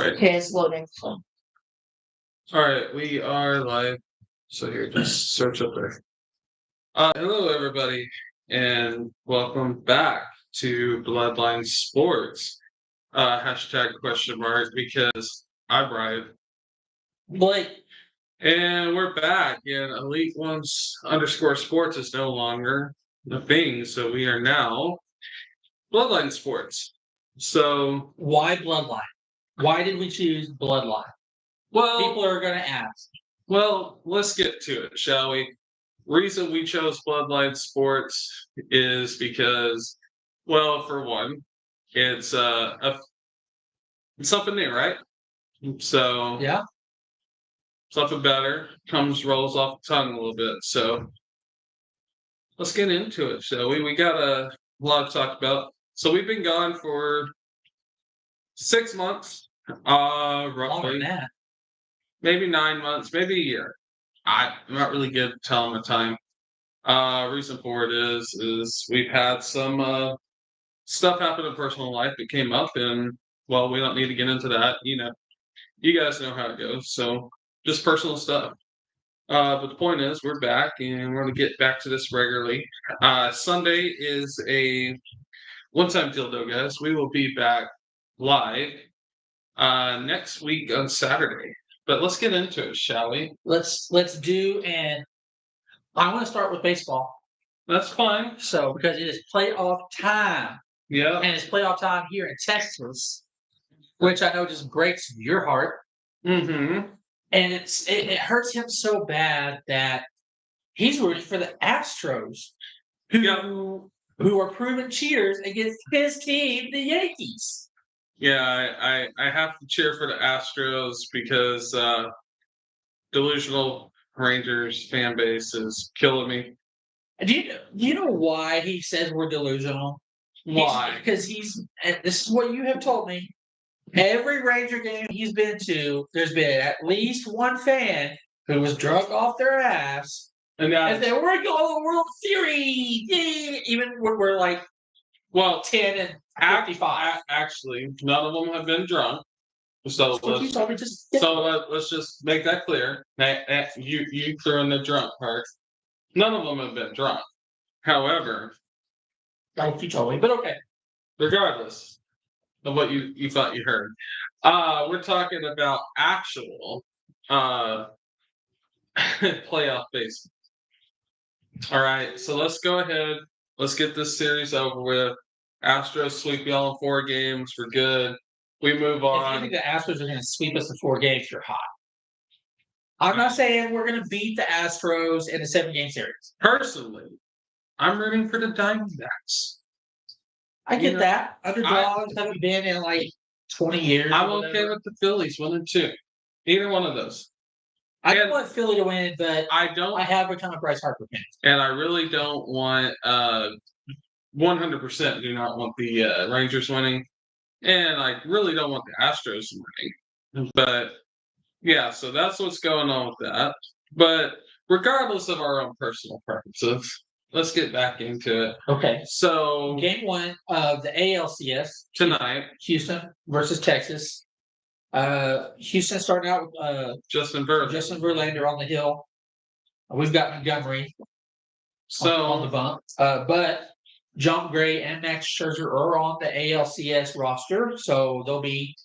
right. Okay, it's loading. All right, we are live. So here, just search up there. Hello, everybody, and welcome back to Bloodline Sports. Hashtag question mark because I'm Brian. Blake. And we're back, and Elite Ones _ Sports is no longer the thing, so we are now Bloodline Sports. So why Bloodline? Why did we choose Bloodline? Well, people are going to ask. Well, let's get to it, shall we? Reason we chose Bloodline Sports is because, well, for one, it's it's something new, right? So yeah, something better rolls off the tongue a little bit. So let's get into it, shall we? We got a lot to talk about. So we've been gone for 6 months, roughly. Longer than that. Maybe 9 months, maybe a year. I'm not really good at telling the time. Reason for it is we've had some stuff happen in personal life that came up, and well, we don't need to get into that. You guys know how it goes. So just personal stuff. But the point is, we're back, and we're going to get back to this regularly. Sunday is a one-time deal, though, guys. We will be back live next week on Saturday. But let's get into it, shall we? Let's do, and I want to start with baseball. That's fine. So, because it is playoff time. Yeah. And it's playoff time here in Texas, which I know just breaks your heart. Mm-hmm. And it hurts him so bad that he's rooting for the Astros, who are proven cheaters against his team, the Yankees. Yeah, I have to cheer for the Astros because delusional Rangers fan base is killing me. Do you know why he says we're delusional? Why? Because this is what you have told me. Every Ranger game he's been to, there's been at least one fan who was drunk off their ass and said, "We're going to the World Series!" Yay! Even when we're like, 10 and 55. Actually, none of them have been drunk. So let's just make that clear. You threw in the drunk part. None of them have been drunk. However, like you told me, but okay. Regardless of what you thought you heard, we're talking about actual playoff baseball. All right, so let's go ahead. Let's get this series over with. Astros sweep y'all in 4 games. We're good. We move on. If you think the Astros are going to sweep us in 4 games, you're hot. I'm not saying we're going to beat the Astros in a 7-game series. Personally, I'm rooting for the Diamondbacks. I get that. Underdogs haven't been in like 20 years. I'm okay with the Phillies winning 2. Either one of those. I don't want Philly to win, but I have become a Bryce Harper fan. And I really don't want 100% do not want the Rangers winning. And I really don't want the Astros winning. But yeah, so that's what's going on with that. But regardless of our own personal preferences, let's get back into it. Okay. So game 1 of the ALCS tonight, Houston versus Texas. Houston starting out with Justin Verlander on the hill. We've got Montgomery on the bump. But John Gray and Max Scherzer are on the ALCS roster, so they'll be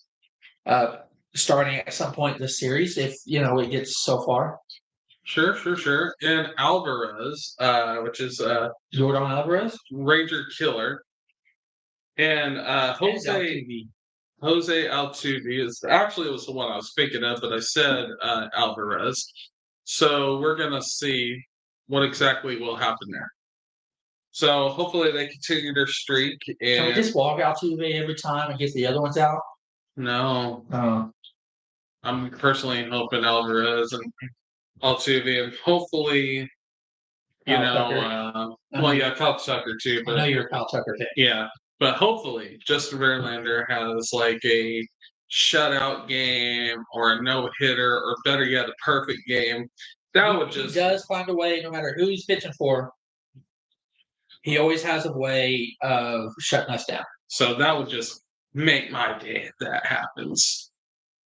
starting at some point this series if it gets so far. Sure. And Alvarez, which is Jordan Alvarez, Ranger killer, and Jose Altuve is actually was the one I was thinking of, but I said Alvarez. So we're gonna see what exactly will happen there. So hopefully they continue their streak. And can we just walk Altuve every time and get the other ones out? No. I'm personally hoping Alvarez and Altuve, and hopefully, Kyle Tucker too. But I know you're a Kyle Tucker fan. Yeah, but hopefully Justin Verlander has like a shutout game or a no-hitter, or better yet, a perfect game. He does find a way, no matter who he's pitching for. He always has a way of shutting us down. So that would just make my day if that happens.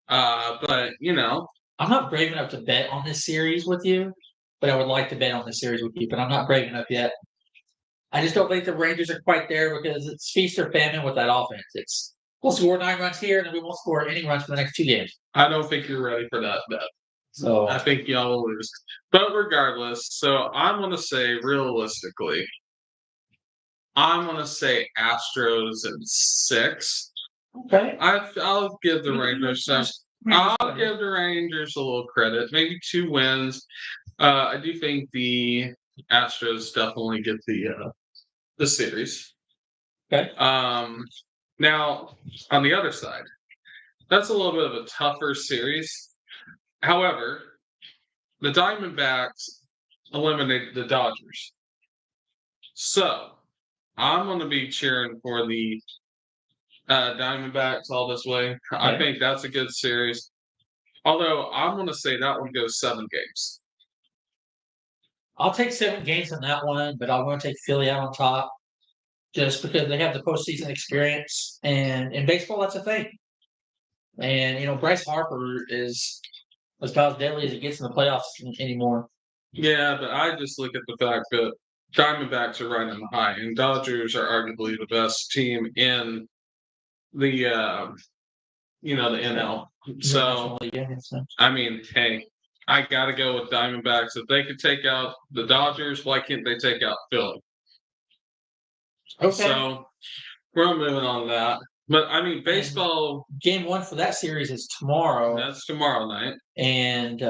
But I'm not brave enough to bet on this series with you, but I would like to bet on this series with you. But I'm not brave enough yet. I just don't think the Rangers are quite there because it's feast or famine with that offense. We'll score 9 runs here, and then we won't score any runs for the next 2 games. I don't think you're ready for that bet. So I think y'all will lose. But regardless, so I'm going to say realistically, I'm going to say Astros in 6. okay, I'll give the Rangers some. I'll give the Rangers a little credit. Maybe 2 wins. I do think the Astros definitely get the series. Okay. Now on the other side, that's a little bit of a tougher series. However, the Diamondbacks eliminated the Dodgers, so I'm going to be cheering for the Diamondbacks all this way. Okay. I think that's a good series. Although I'm going to say that one goes 7 games. I'll take 7 games on that one, but I'm going to take Philly out on top just because they have the postseason experience. And in baseball, that's a thing. And, Bryce Harper is about as deadly as it gets in the playoffs anymore. Yeah, but I just look at the fact that Diamondbacks are right on the high, and Dodgers are arguably the best team in the the NL. So I mean, hey, I gotta go with Diamondbacks. If they could take out the Dodgers, why can't they take out Philly? Okay. So we're moving on that. But I mean, baseball. And game 1 for that series is tomorrow. That's tomorrow night. And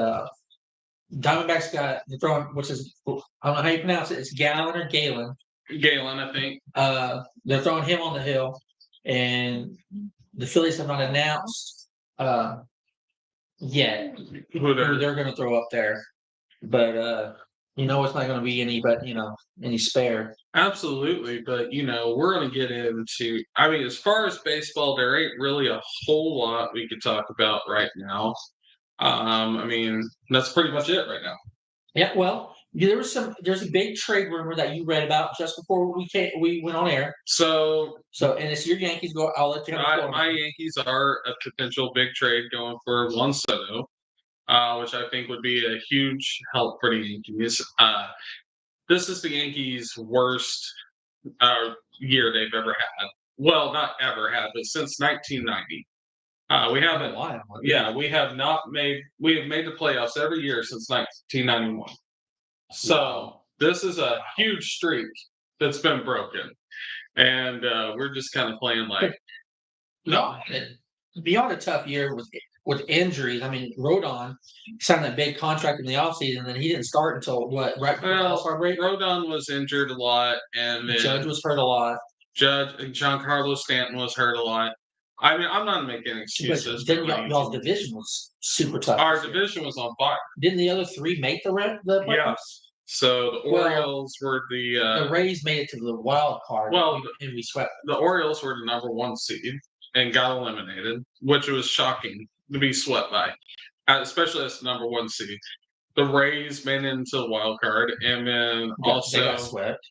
Diamondbacks got throwing, which is I don't know how you pronounce it. It's Gallon or Galen. Galen, I think. They're throwing him on the hill, and the Phillies have not announced yet who they're going to throw up there. But it's not going to be any spare. Absolutely, but we're going to get into. I mean, as far as baseball, there ain't really a whole lot we could talk about right now. I mean, that's pretty much it right now. Yeah, well, there's a big trade rumor that you read about just before we went on air. So and it's your Yankees. I'll let you have my Yankees are a potential big trade going for Juan Soto, which I think would be a huge help for the Yankees. This is the Yankees' worst year they've ever had. Well, not ever had, but since 1990. We haven't. Yeah, we have made the playoffs every year since 1991. So this is a huge streak that's been broken, and we're just kind of playing like. No, beyond a tough year with injuries. I mean, Rodon signed that big contract in the offseason, and then he didn't start until right before the All-Star break. Rodon was injured a lot, and then Judge was hurt a lot. Giancarlo Stanton was hurt a lot. I mean, I'm not making excuses. But then y'all's division was super tough. Our division was on fire. Didn't the other 3 make the playoffs? Yes. So the Orioles were the Rays made it to the wild card. Well, and we swept. The Orioles were the number 1 seed and got eliminated, which was shocking to be swept by, especially as the number 1 seed. The Rays made it into the wild card, and then also they got swept.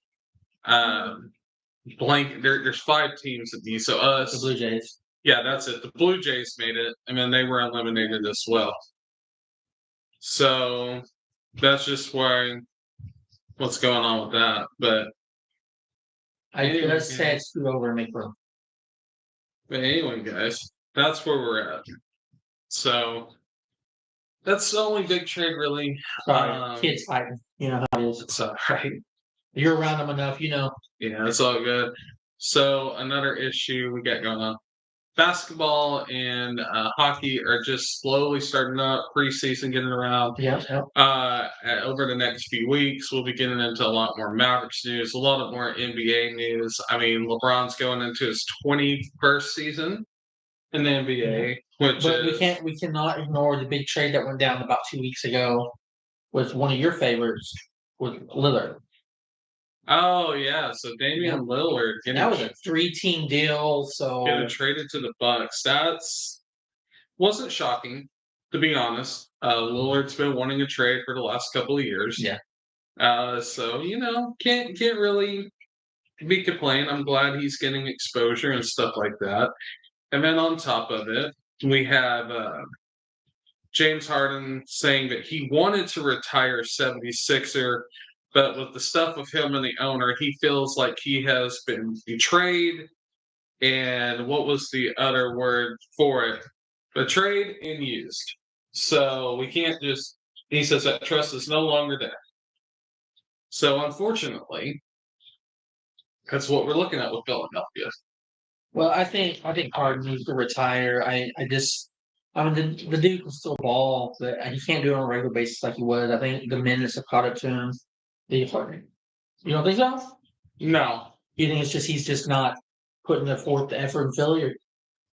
There's 5 teams at these. So us, the Blue Jays. Yeah, that's it. The Blue Jays made it, and then they were eliminated as well. So that's just what's going on with that. But I just said scoot over and make room. But anyway, guys, that's where we're at. So that's the only big trade, really. Sorry, kids fighting. You know how it is. It's all right. You're around them enough, Yeah, it's all good. So another issue we got going on. Basketball and hockey are just slowly starting up. Preseason getting around. Yeah. Over the next few weeks, we'll be getting into a lot more Mavericks news, a lot of more NBA news. I mean, LeBron's going into his 21st season in the NBA, we cannot ignore the big trade that went down about 2 weeks ago with one of your favorites, with Lillard. Oh yeah, so Damian Lillard. That was a 3-team deal. So getting traded to the Bucks. Wasn't shocking, to be honest. Lillard's been wanting a trade for the last couple of years. Yeah. So can't really be complaining. I'm glad he's getting exposure and stuff like that. And then on top of it, we have James Harden saying that he wanted to retire 76er, but with the stuff with him and the owner, he feels like he has been betrayed. And what was the other word for it? Betrayed and used. So we can't just, he says that trust is no longer there. So unfortunately, that's what we're looking at with Philadelphia. Well, I think Harden needs to retire. I mean, the dude can still ball, but he can't do it on a regular basis like he was. I think the minutes have caught up to him. You don't think so? No. You think it's just he's just not putting forth the effort in Philly? Or?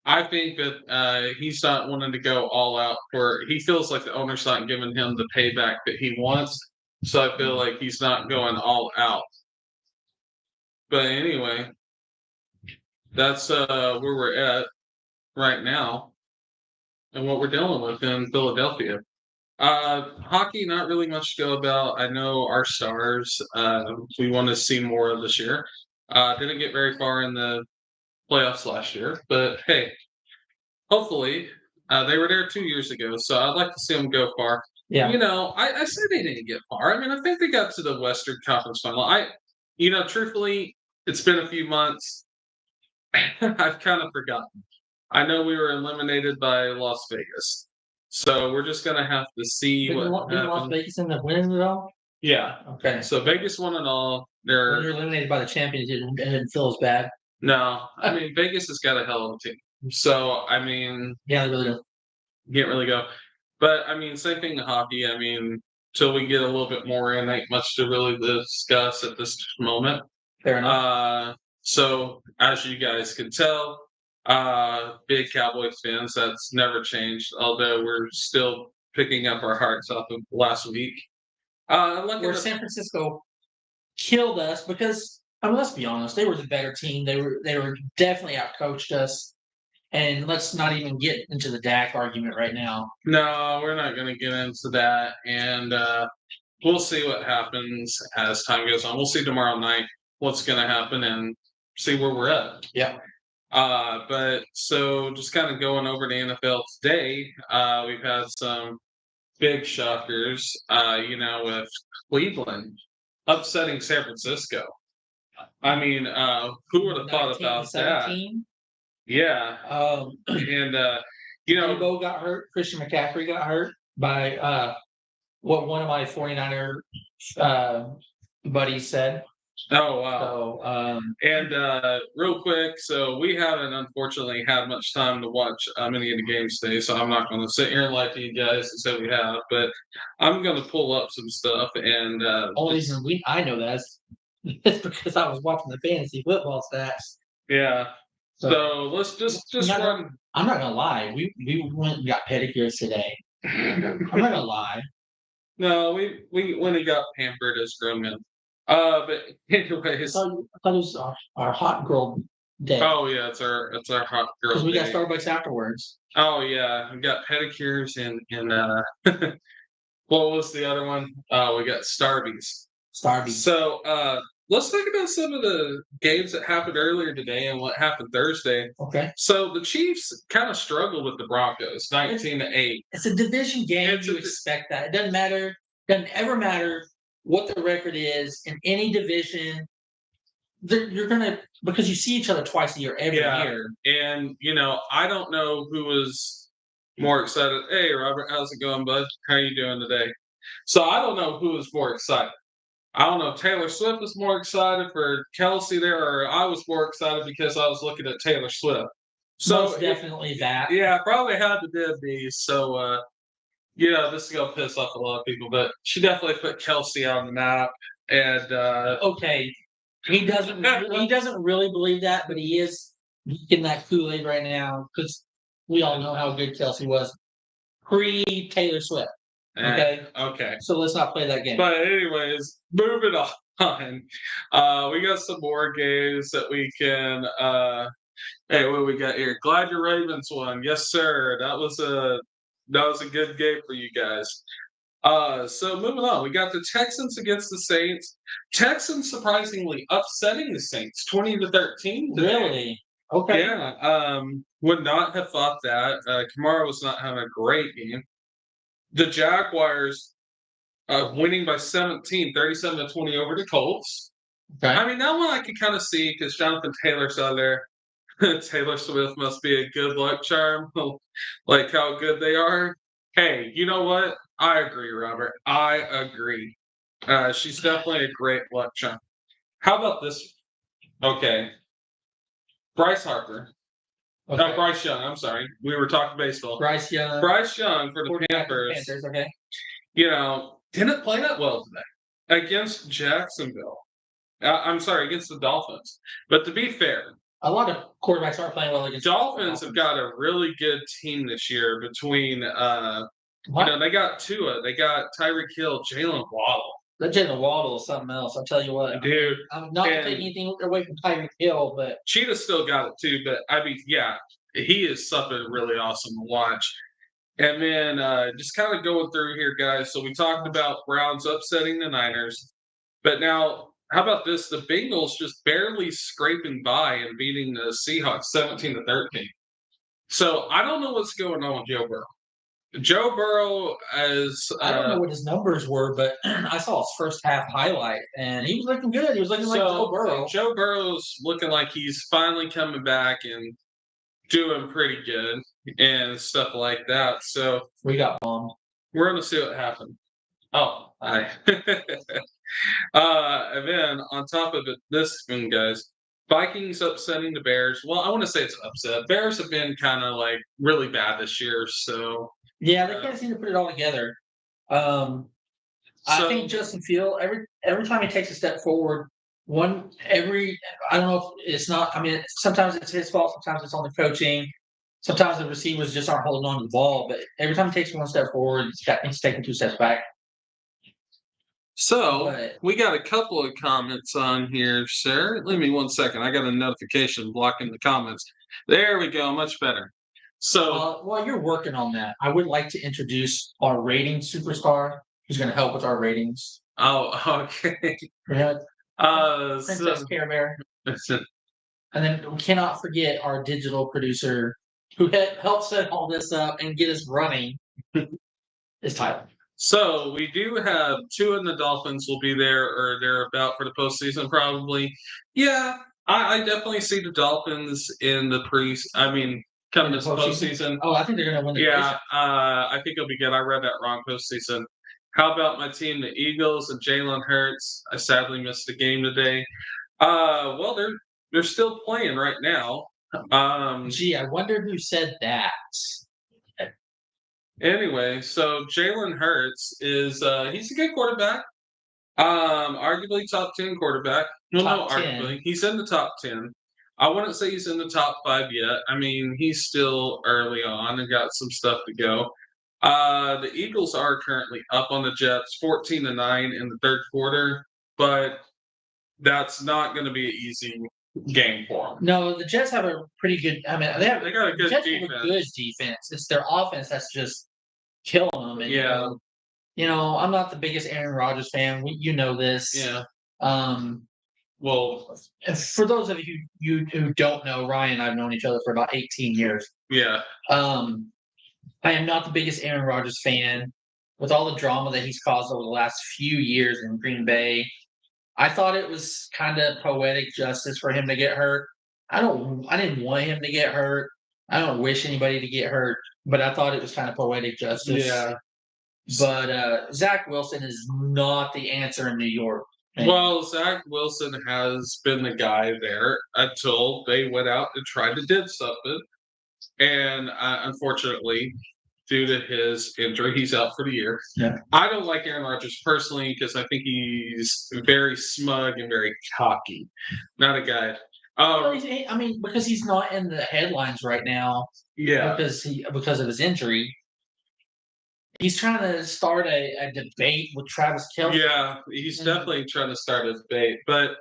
I think that he's not wanting to go all out for. He feels like the owner's not giving him the payback that he wants, so I feel like he's not going all out. But anyway, that's where we're at right now, and what we're dealing with in Philadelphia. Hockey, not really much to go about. I know our stars. We want to see more of this year. Didn't get very far in the playoffs last year, but hey, hopefully, they were there 2 years ago, so I'd like to see them go far. Yeah. I said they didn't get far. I mean, I think they got to the Western Conference Final. Truthfully, it's been a few months. I've kind of forgotten. I know we were eliminated by Las Vegas, so we're just gonna have to see Didn't what Las happens. Vegas end up winning it all? Yeah. Okay. So Vegas won it all. When you're eliminated by the champions, it didn't feel as bad. No, I mean Vegas has got a hell of a team. So I mean, Yeah, they really do. can't really go. But I mean, same thing in hockey. I mean, till we get a little bit more in, ain't much to really discuss at this moment. Fair enough. So as you guys can tell, big Cowboys fans, that's never changed. Although we're still picking up our hearts off of last week. Where San Francisco killed us because I mean, let's be honest, they were the better team. They were definitely outcoached us. And let's not even get into the Dak argument right now. No, we're not going to get into that, and we'll see what happens as time goes on. We'll see tomorrow night what's going to happen and see where we're at. Yeah. But so just kind of going over the NFL today, we've had some big shockers. With Cleveland upsetting San Francisco. I mean, who would have thought about that? Yeah. And Debo got hurt. Christian McCaffrey got hurt by what one of my 49er buddies said. Oh wow! So, real quick, so we haven't unfortunately had much time to watch many of the games today, so I'm not going to sit here and lie to you guys and say we have, but I'm going to pull up some stuff and. Only reason I know that is because I was watching the fantasy football stats. Yeah. So let's just run. I'm not gonna lie. We went and got pedicures today. I'm not gonna lie. No, we went and got pampered as grown men. But anyways, I thought it was our hot girl day. Oh yeah, it's our hot girl. Because we got Starbucks afterwards. Oh yeah, we got pedicures and what was the other one? We got Starbies. So let's talk about some of the games that happened earlier today and what happened Thursday. Okay. So the Chiefs kind of struggled with the Broncos, 19-8. It's a division game. You expect that. It doesn't matter. Doesn't ever matter what the record is in any division. You're gonna because you see each other twice a year every year. And I don't know who was more excited. Hey Robert, how's it going, bud? How are you doing today? So I don't know who was more excited. I don't know if Taylor Swift was more excited for Kelsey there, or I was more excited because I was looking at Taylor Swift. So most definitely that. Yeah, probably had to be. So this is gonna piss off a lot of people, but she definitely put Kelsey on the map. And okay, he doesn't really believe that, but he is drinking that Kool-Aid right now because we all know how good Kelsey was pre Taylor Swift. Okay. Okay. So let's not play that game. But anyways, moving on. We got some more games that we can. Hey, what we got here? Glad your Ravens won. Yes, sir. That was a good game for you guys. So moving on, we got the Texans against the Saints. Texans surprisingly upsetting the Saints, 20-13. Really? Okay. Yeah. Would not have thought that. Kamara was not having a great game. the Jaguars winning by 17, 37-20 over the Colts. Okay. I mean, that one I can kind of see because Jonathan Taylor's out there. Taylor Swift must be a good luck charm, like how good they are. Hey, you know what? I agree, Robert. I agree. She's definitely a great luck charm. How about this? Okay, Bryce Harper. Okay. Bryce Young. I'm sorry. We were talking baseball. Bryce Young. Bryce Young for the 49ers Panthers. Okay. Didn't play that well today against Jacksonville. I'm sorry, against the Dolphins. But to be fair, a lot of quarterbacks aren't playing well against Dolphins have got a really good team this year between they got Tua, they got Tyreek Hill, Jalen Waddle. That Jalen Waddle is something else. I'll tell you what, dude. I'm not taking anything away from Tyreek Hill, but Cheetah still got it too. But I mean, yeah, he is something really awesome to watch. And then just kind of going through here, guys. So we talked about Browns upsetting the Niners, but now how about this? The Bengals just barely scraping by and beating the Seahawks 17-13. So I don't know what's going on with Joe Burrow. Joe Burrow as I don't know what his numbers were, but I saw his first half highlight, and he was looking good. He was looking like Joe Burrow. Joe Burrow's looking like he's finally coming back and doing pretty good and stuff like that. So we got bombed. We're gonna see what happens. Oh, hi. And then on top of it, this one, guys, Vikings upsetting the Bears. Well, I want to say it's an upset. Bears have been kind of like really bad this year, so yeah, they can't seem to put it all together. I think Justin Field every time he takes a step forward, I don't know if it's not. I mean, sometimes it's his fault. Sometimes it's on the coaching. Sometimes the receivers just aren't holding on to the ball. But every time he takes one step forward, he's taking 2 steps back. So we got a couple of comments on here, sir. Let me 1 second. I got a notification blocking the comments. There we go. Much better. So while you're working on that, I would like to introduce our rating superstar who's going to help with our ratings. Oh, okay. Princess Care Bear. And then we cannot forget our digital producer who helped set all this up and get us running. Is Tyler. So we do have Tua and the Dolphins will be there or thereabout for the postseason, probably. Yeah, I definitely see the Dolphins in the coming this postseason. Oh, I think they're going to win the division. I think it'll be good. I read that wrong postseason. How about my team, the Eagles and Jalen Hurts? I sadly missed the game today. Well, they're still playing right now. Gee, I wonder who said that. Anyway, so Jalen Hurts is he's a good quarterback. Arguably top 10 quarterback. Well, no, arguably. He's in the top 10. I wouldn't say he's in the top 5 yet. I mean, he's still early on and got some stuff to go. The Eagles are currently up on the Jets 14-9 in the third quarter, but that's not going to be an easy game for them. No, the Jets have a pretty good. I mean, they got a good defense. Have a good defense. It's their offense that's just killing them. And, yeah. I'm not the biggest Aaron Rodgers fan. You know this. Yeah. Well, for those of you who don't know, Ryan and I have known each other for about 18 years. Yeah. I am not the biggest Aaron Rodgers fan. With all the drama that he's caused over the last few years in Green Bay, I thought it was kind of poetic justice for him to get hurt. I didn't want him to get hurt. I don't wish anybody to get hurt, but I thought it was kind of poetic justice. Yeah. But Zach Wilson is not the answer in New York. Well, Zach Wilson has been the guy there until they went out and tried to do something. And unfortunately, due to his injury, he's out for the year. Yeah. I don't like Aaron Rodgers personally because I think he's very smug and very cocky. Not a guy. Because he's not in the headlines right now. Yeah. Because of his injury. He's trying to start a debate with Travis Kelce. Yeah, he's definitely trying to start a debate. But,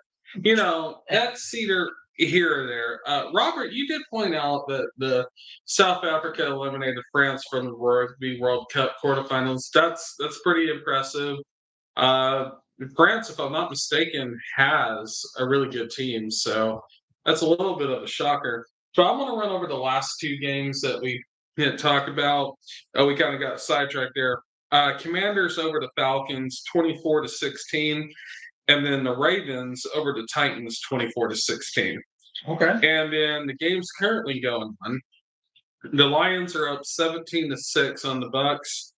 that's either here or there. Robert, you did point out that the South Africa eliminated France from the Rugby World Cup quarterfinals. That's pretty impressive. France, if I'm not mistaken, has a really good team. So that's a little bit of a shocker. So I'm going to run over the last 2 games that we didn't talk about. We kind of got sidetracked there. Commanders over the Falcons 24-16, and then the Ravens over the Titans 24-16. Okay. And then the game's currently going on. The Lions are up 17-6 on the Bucks.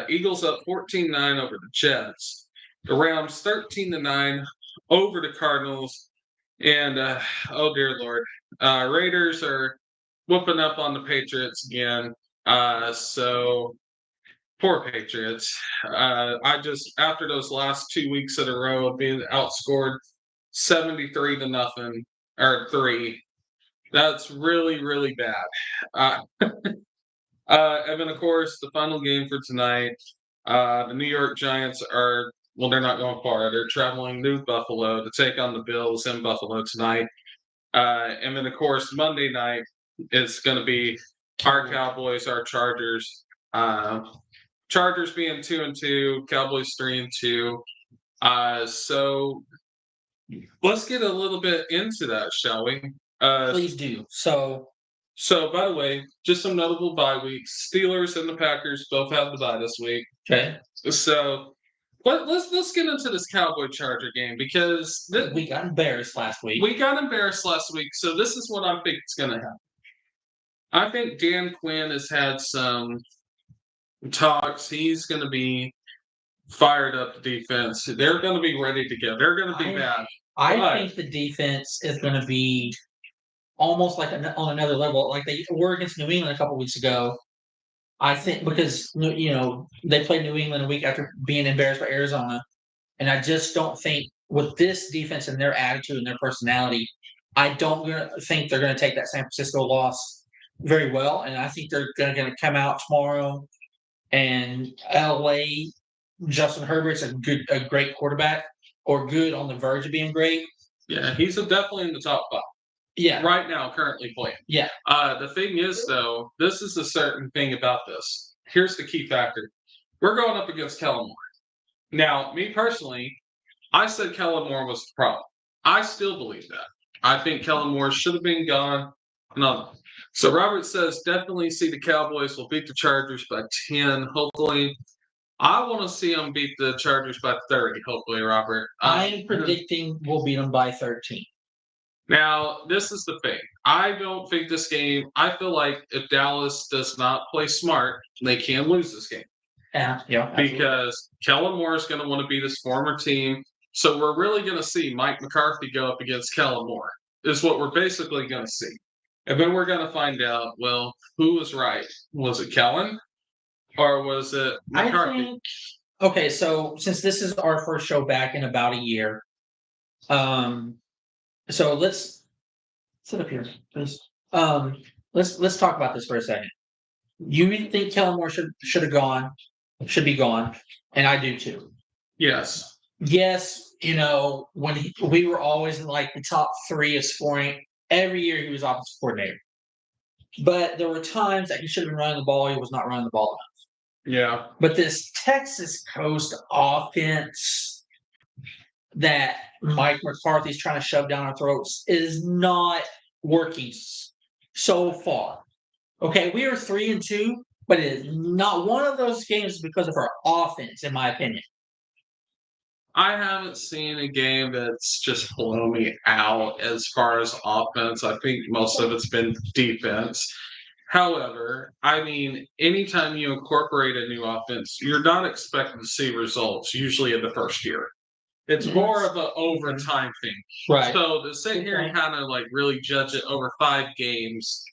Eagles up 14-9 over the Jets. The Rams 13-9 over the Cardinals. And oh dear Lord, Raiders are whooping up on the Patriots again. So poor Patriots. I just after those last 2 weeks in a row of being outscored 73-0 or 3. That's really, really bad. And then, of course, the final game for tonight, the New York Giants are, well, they're not going far. They're traveling to Buffalo to take on the Bills in Buffalo tonight. And then, of course, Monday night is going to be our Cowboys, our Chargers. Chargers being 2-2, Cowboys 3-2. So let's get a little bit into that, shall we? Please do. So, by the way, just some notable bye weeks. Steelers and the Packers both have the bye this week. Okay. So let's get into this Cowboy Charger game because we got embarrassed last week. So this is what I think is going to happen. I think Dan Quinn has had some talks. He's going to be fired up the defense. They're going to be ready to go. They're going to be bad. I think the defense is going to be almost like on another level, like they were against New England a couple weeks ago. I think because they played New England a week after being embarrassed by Arizona, and I just don't think with this defense and their attitude and their personality, I don't think they're going to take that San Francisco loss very well. And I think they're going to come out tomorrow. And LA, Justin Herbert's a great quarterback, or good on the verge of being great. Yeah, he's definitely in the top 5. Yeah. Right now, currently playing. Yeah. The thing is, though, this is a certain thing about this. Here's the key factor. We're going up against Kellen Moore. Now, me personally, I said Kellen Moore was the problem. I still believe that. I think Kellen Moore should have been gone. No. So Robert says, definitely see the Cowboys will beat the Chargers by 10, hopefully. I want to see them beat the Chargers by 30, hopefully, Robert. I'm predicting we'll beat them by 13. Now, this is the thing. I don't think this game, I feel like if Dallas does not play smart, they can lose this game. Yeah. Because Kellen Moore is going to want to beat his former team. So we're really going to see Mike McCarthy go up against Kellen Moore, is what we're basically going to see. And then we're going to find out, well, who was right? Was it Kellen or was it McCarthy? Okay, so since this is our first show back in about a year, so let's sit up here, please. Let's talk about this for a second. You think Kellen Moore should be gone, and I do too. Yes. Yes, when we were always in like the top 3 of scoring every year, he was offensive coordinator. But there were times that he should have been running the ball. He was not running the ball enough. Yeah. But this Texas Coast offense that Mike McCarthy's trying to shove down our throats is not working so far. Okay, we are 3-2, but it is not one of those games because of our offense, in my opinion. I haven't seen a game that's just blown me out as far as offense. I think most of it's been defense. However, I mean, anytime you incorporate a new offense, you're not expecting to see results usually in the first year. It's more of an overtime thing. Right. So to sit here and kind of like really judge it over 5 games,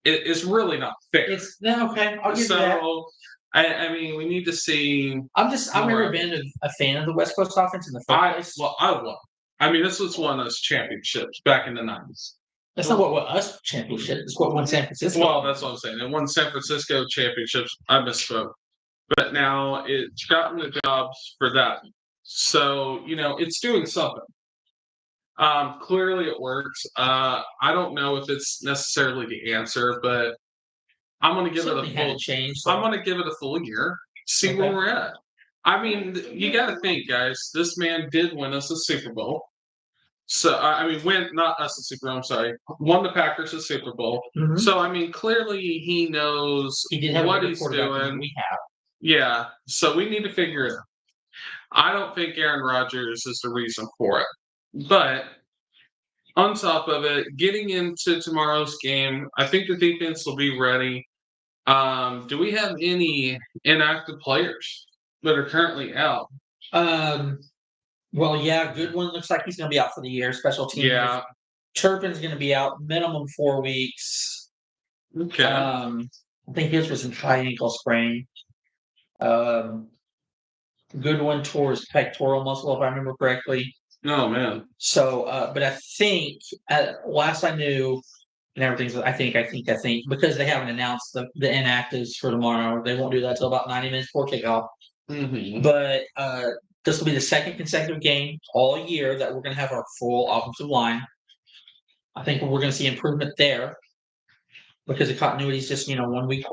it's really not fair. Okay. I'll give you that. I mean, we need to see. I've never been a fan of the West Coast offense in the first place. Well, I love. I mean, this was one of those championships back in the 90s. That's not what us championship. It's what won San Francisco. Well, that's what I'm saying. It won San Francisco championships. I misspoke. But now it's gotten the jobs for that. So, it's doing something. Clearly it works. I don't know if it's necessarily the answer, but I'm going to give it a full change. I'm going to give it a full year. See where we're at. I mean, you got to think, guys. This man did win us a Super Bowl. So not us a Super Bowl. I'm sorry, won the Packers a Super Bowl. Mm-hmm. So I mean, clearly he knows what he's doing. We have. Yeah, so we need to figure it out. I don't think Aaron Rodgers is the reason for it. But on top of it, getting into tomorrow's game, I think the defense will be ready. Do we have any inactive players that are currently out? Um, well, yeah, Goodwin looks like he's going to be out for the year. Special teams. Yeah. Turpin's going to be out minimum 4 weeks. Okay. I think his was a high ankle sprain. Goodwin tore his pectoral muscle, if I remember correctly. Oh man. So, but I think last I knew, and everything's. I think because they haven't announced the inactives for tomorrow, they won't do that till about 90 minutes before kickoff. Mm-hmm. But this will be the second consecutive game all year that we're going to have our full offensive line. I think we're going to see improvement there because the continuity is just 1 week,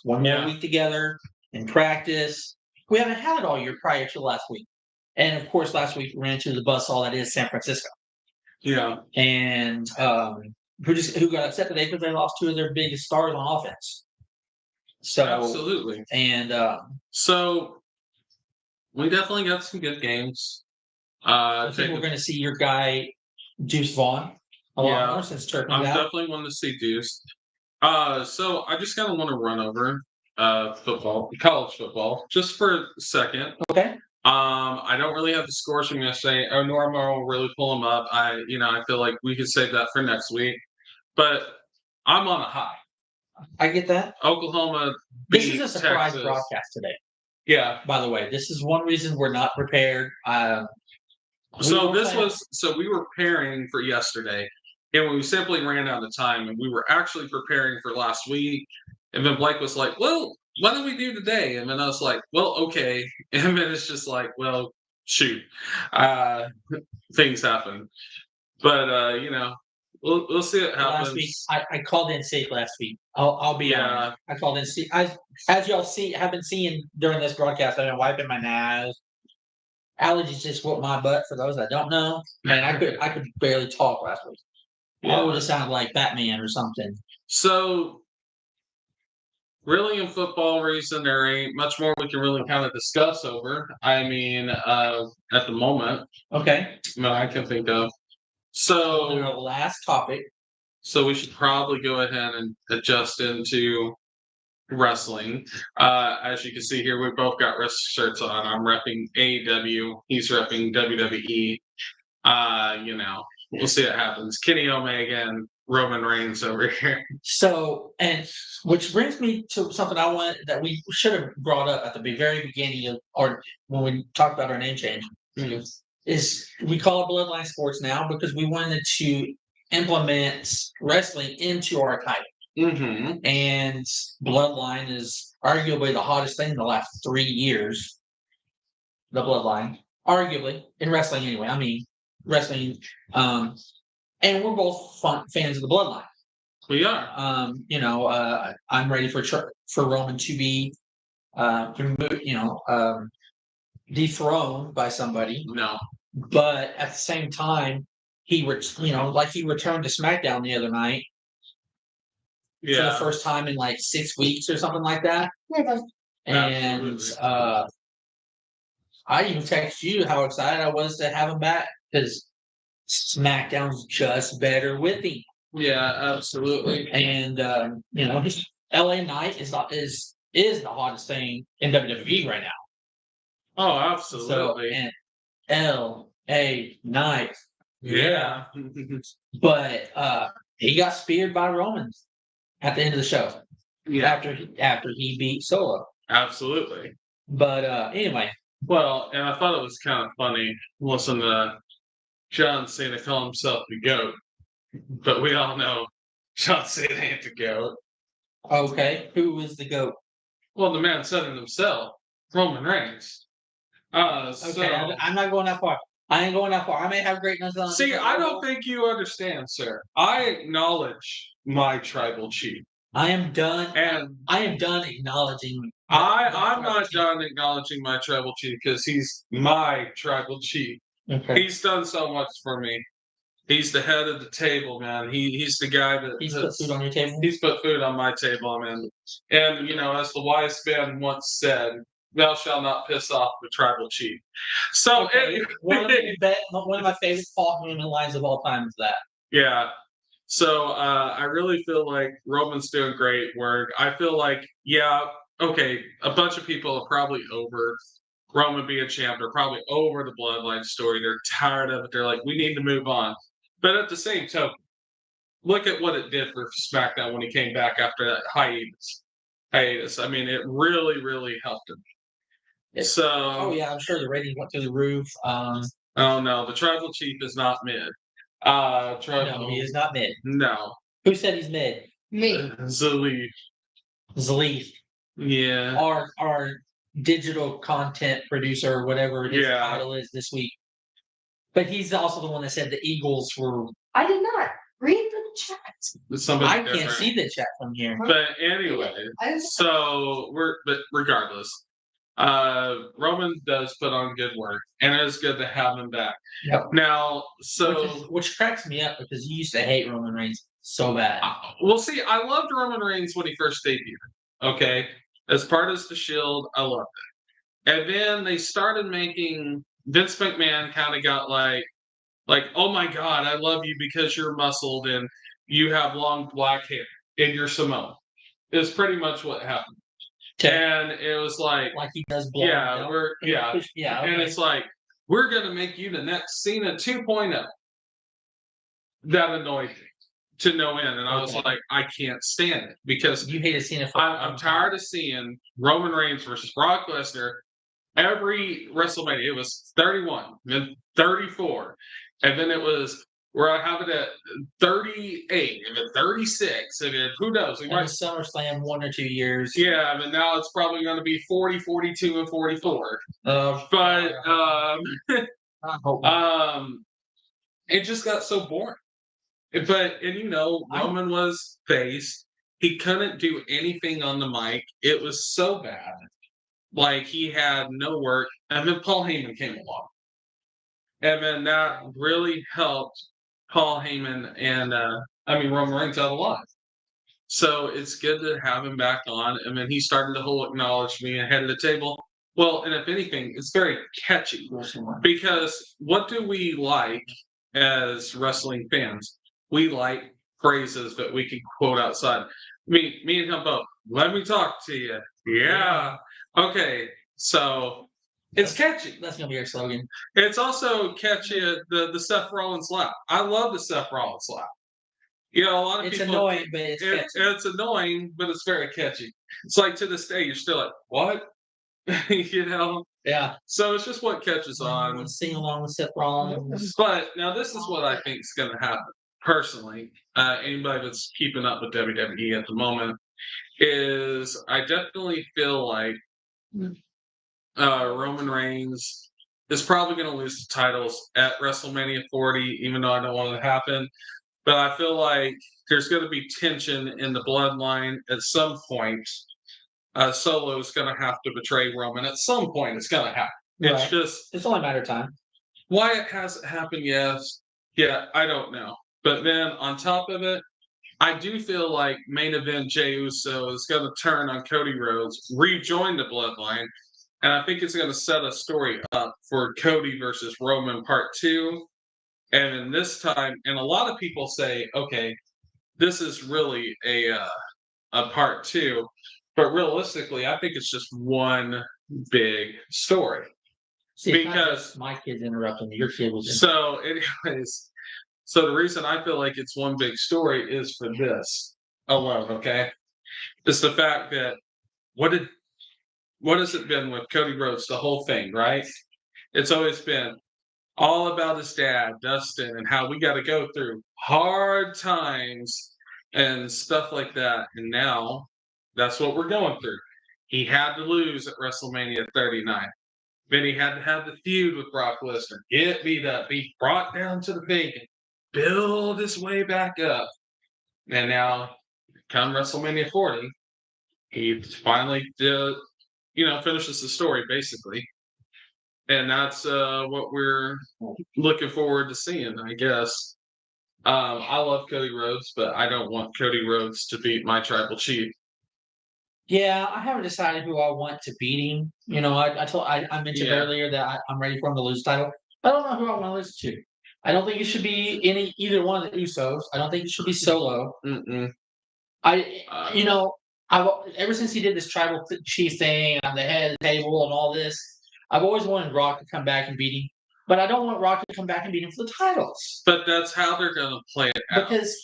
one more week together in practice. We haven't had it all year prior to last week, and of course, last week we ran into the buzzsaw that is San Francisco. Yeah, and who got upset today because they lost 2 of their biggest stars on offense. So absolutely, and so we definitely got some good games. I think we're going to see your guy Deuce Vaughn a lot more since Turpin's I'm out. definitely wanting to see Deuce. So I just kind of want to run over college football, just for a second. Okay. I don't really have the scores from yesterday. Norma will really pull them up. I feel like we could save that for next week. But I'm on a high. I get that. Oklahoma. This is a surprise Texas. broadcast today. Yeah. By the way, this is one reason we're not prepared. We were preparing for yesterday, and we simply ran out of time, and we were actually preparing for last week. And then Blake was like, "Well, what do we do today?" And then I was like, "Well, okay." And then it's just like, "Well, shoot, things happen." But we'll see what happens. Last week, I called in sick last week. I'll be honest. I called in sick. As y'all have been seeing during this broadcast, I've been wiping my nose. Allergies just whooped my butt. For those that don't know, man, I could barely talk last week. Yeah. I would have sounded like Batman or something. So, really, in football reason, there ain't much more we can really kind of discuss over. I mean, at the moment, okay, that I can think of. So, our last topic. So we should probably go ahead and adjust into wrestling. As you can see here, we both got wrestling shirts on. I'm repping AEW. He's repping WWE. We'll see what happens. Kenny Omega and Roman Reigns over here. So, and which brings me to something that we should have brought up at the very beginning or when we talked about our name change. Mm-hmm. Is we call it Bloodline Sports now because we wanted to implement wrestling into our title. Mm-hmm. And Bloodline is arguably the hottest thing in the last 3 years. The Bloodline, arguably in wrestling, anyway. I mean, wrestling, and we're both fans of the Bloodline. We are. I'm ready for Roman to be, dethroned by somebody. No. But at the same time, he returned to SmackDown the other night. Yeah. For the first time in like 6 weeks or something like that. Yeah. And I even texted you how excited I was to have him back because SmackDown's just better with him. Yeah, absolutely. And his LA Knight is the hottest thing in WWE right now. Oh, absolutely. So, and LA Knight. Yeah. But he got speared by Roman at the end of the show. Yeah. After he beat Solo. Absolutely. But anyway. Well, and I thought it was kind of funny listening to John Cena call himself the GOAT. But we all know John Cena ain't the GOAT. Okay. Who is the GOAT? Well, the man said it himself. Roman Reigns. Okay, I'm not going that far. I ain't going that far. I may have greatness on. See, I don't think you understand, sir. I acknowledge my tribal chief. I am done acknowledging. I'm not done acknowledging my tribal chief because he's my tribal chief. Okay. He's done so much for me. He's the head of the table, man. He's the guy that He's put food on your table. He's put food on my table, man. And as the wise man once said, "Thou shalt not piss off the tribal chief." So Okay, anyway, one of my favorite Paul Heyman lines of all time is that. yeah. So I really feel like Roman's doing great work. I feel like, yeah, okay, a bunch of people are probably over Roman being champ. They're probably over the Bloodline story. They're tired of it. They're like, we need to move on. But at the same token, look at what it did for SmackDown when he came back after that hiatus. I mean, it really, really helped him. Oh yeah, I'm sure the ratings went through the roof. Oh no, the tribal chief is not mid. No, he is not mid. No. Who said he's mid? Me. Zaleef. Yeah. Our digital content producer, or whatever his title is this week. But he's also the one that said the Eagles were. I did not read the chat. I can't see the chat from here. But anyway, but regardless, Roman does put on good work, and it's good to have him back. Yep. Now, which cracks me up because you used to hate Roman Reigns so bad. Well, see, I loved Roman Reigns when he first debuted. Okay, as part of the Shield, I loved it, and then they started making Vince McMahon kind of got like, oh my God, I love you because you're muscled and you have long black hair and you're Samoan. It's pretty much what happened. And it was like he does blow. Yeah. Okay. And it's like, we're gonna make you the next Cena 2.0. That annoyed me to no end. And I was like, I can't stand it because you hated Cena. I'm tired of seeing Roman Reigns versus Brock Lesnar every WrestleMania. It was 31, then 34, and then it was we're having it at 38, and then 36, and then who knows? We might SummerSlam 1 or 2 years. Yeah, but now it's probably going to be 40, 42, and 44. But it just got so boring. But Roman was face. He couldn't do anything on the mic. It was so bad. Like he had no work. And then Paul Heyman came along. And then that really helped Paul Heyman and Roman Reigns out a lot. So it's good to have him back on. And then he started the whole acknowledge me ahead of the table. Well, and if anything, it's very catchy. Because what do we like as wrestling fans? We like phrases that we can quote outside. Me and him both. Let me talk to you. Yeah. Okay. So it's catchy. That's gonna be our slogan. It's also catchy. The Seth Rollins laugh. I love the Seth Rollins laugh. A lot of it's people. Annoying, but it's annoying, but it's very catchy. It's like to this day, you're still like, what? Yeah. So it's just what catches on. Sing along with Seth Rollins. But now this is what I think is going to happen. Personally, anybody that's keeping up with WWE at the moment is I definitely feel like Roman Reigns is probably going to lose the titles at WrestleMania 40, even though I don't want it to happen. But I feel like there's going to be tension in the bloodline at some point. Solo is going to have to betray Roman. At some point, it's going to happen. Right. It's only a matter of time. Why it hasn't happened yet, I don't know. But then on top of it, I do feel like main event Jey Uso is going to turn on Cody Rhodes, rejoin the bloodline, and I think it's going to set a story up for Cody versus Roman Part 2. And in this time, and a lot of people say, okay, this is really a Part 2. But realistically, I think it's just one big story. See, because my kid's interrupting me. Your kid was. So, anyways, so the reason I feel like it's one big story is for this alone. Okay, it's the fact that what has it been with Cody Rhodes? The whole thing, right? It's always been all about his dad, Dustin, and how we got to go through hard times and stuff like that. And now that's what we're going through. He had to lose at WrestleMania 39. Then he had to have the feud with Brock Lesnar, get beat up, be brought down to the bacon, build his way back up. And now, come WrestleMania 40, he finally finishes the story, basically. And that's what we're looking forward to seeing, I guess. I love Cody Rhodes, but I don't want Cody Rhodes to beat my tribal chief. Yeah, I haven't decided who I want to beat him. I mentioned earlier that I'm ready for him to lose the title. I don't know who I want to lose to. I don't think it should be either one of the Usos. I don't think it should be Solo. Mm-mm. I've ever since he did this tribal chief thing on the head of the table and all this, I've always wanted Rock to come back and beat him. But I don't want Rock to come back and beat him for the titles. But that's how they're going to play it out. Because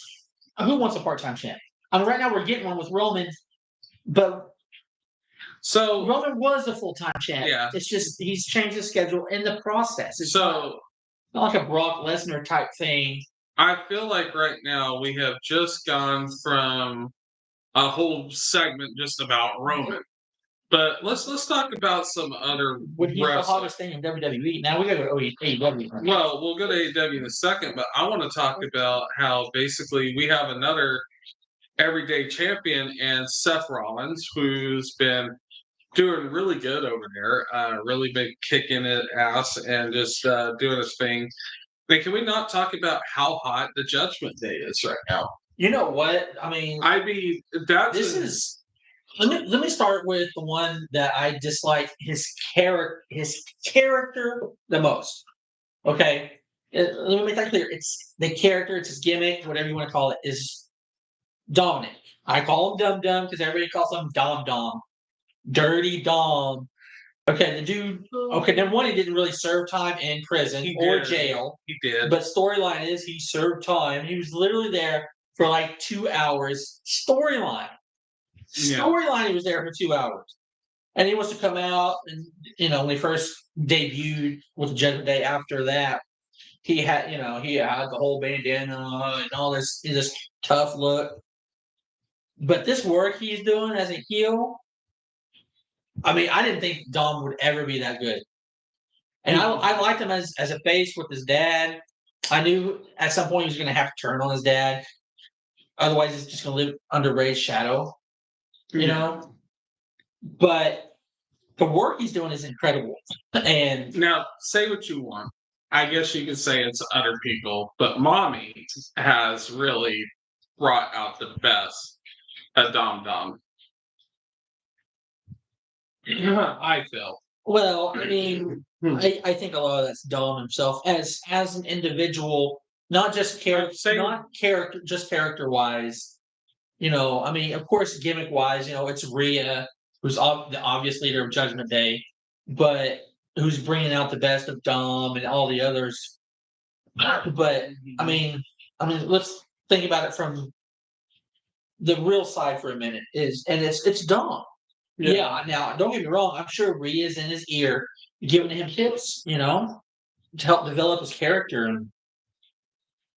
who wants a part-time champ? I mean, right now we're getting one with Roman, but Roman was a full-time champ. Yeah. It's just he's changed his schedule in the process. It's not like a Brock Lesnar type thing. I feel like right now we have just gone from a whole segment just about Roman. But let's talk about some other Would he the hottest thing in WWE? Now we got to go to AEW. Right? Well, we'll go to AEW in a second, but I want to talk about how basically we have another everyday champion and Seth Rollins, who's been doing really good over there, really been kicking it ass and just doing his thing. But can we not talk about how hot the Judgment Day is right now? You know what? I mean, Let me start with the one that I dislike his character the most. Okay, let me make that clear. It's the character, it's his gimmick, whatever you want to call it, is Dominic. I call him Dum Dum because everybody calls him Dom Dom, Dirty Dom. Okay, the dude. Okay, number one, he didn't really serve time in prison or jail. He did, but storyline is he served time. He was literally there for like 2 hours. Storyline, he was there for 2 hours, and he wants to come out. And when he first debuted with Judgment Day, after that, he had the whole bandana and all this tough look. But this work he's doing as a heel, I mean, I didn't think Dom would ever be that good. And I liked him as a face with his dad. I knew at some point he was going to have to turn on his dad. Otherwise, he's just going to live under Ray's shadow, But the work he's doing is incredible. And now, say what you want. I guess you could say it's other people, but Mommy has really brought out the best of Dom Dom. I feel. Well, I mean, I think a lot of that's Dom himself as an individual, not just character wise. I mean, of course, gimmick wise, it's Rhea, who's the obvious leader of Judgment Day, but who's bringing out the best of Dom and all the others. But I mean, let's think about it from the real side for a minute. It's Dom. Yeah. Now, don't get me wrong. I'm sure Rhea's in his ear, giving him tips, to help develop his character,